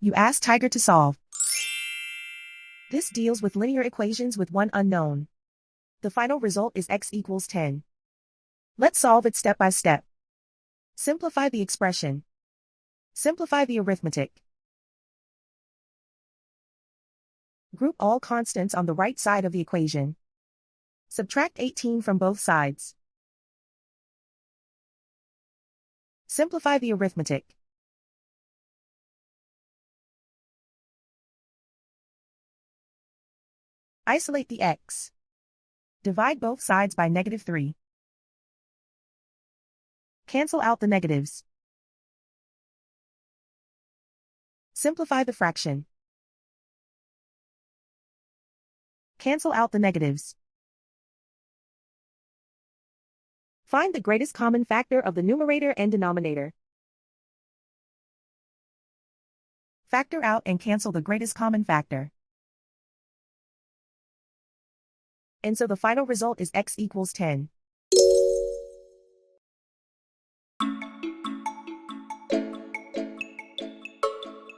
You ask Tiger to solve. This deals with linear equations with one unknown. The final result is x equals 10. Let's solve it step by step. Simplify the expression. Simplify the arithmetic. Group all constants on the right side of the equation. Subtract 18 from both sides. Simplify the arithmetic. Isolate the x. Divide both sides by -3. Cancel out the negatives. Simplify the fraction. Cancel out the negatives. Find the greatest common factor of the numerator and denominator. Factor out and cancel the greatest common factor. And so the final result is x equals 10.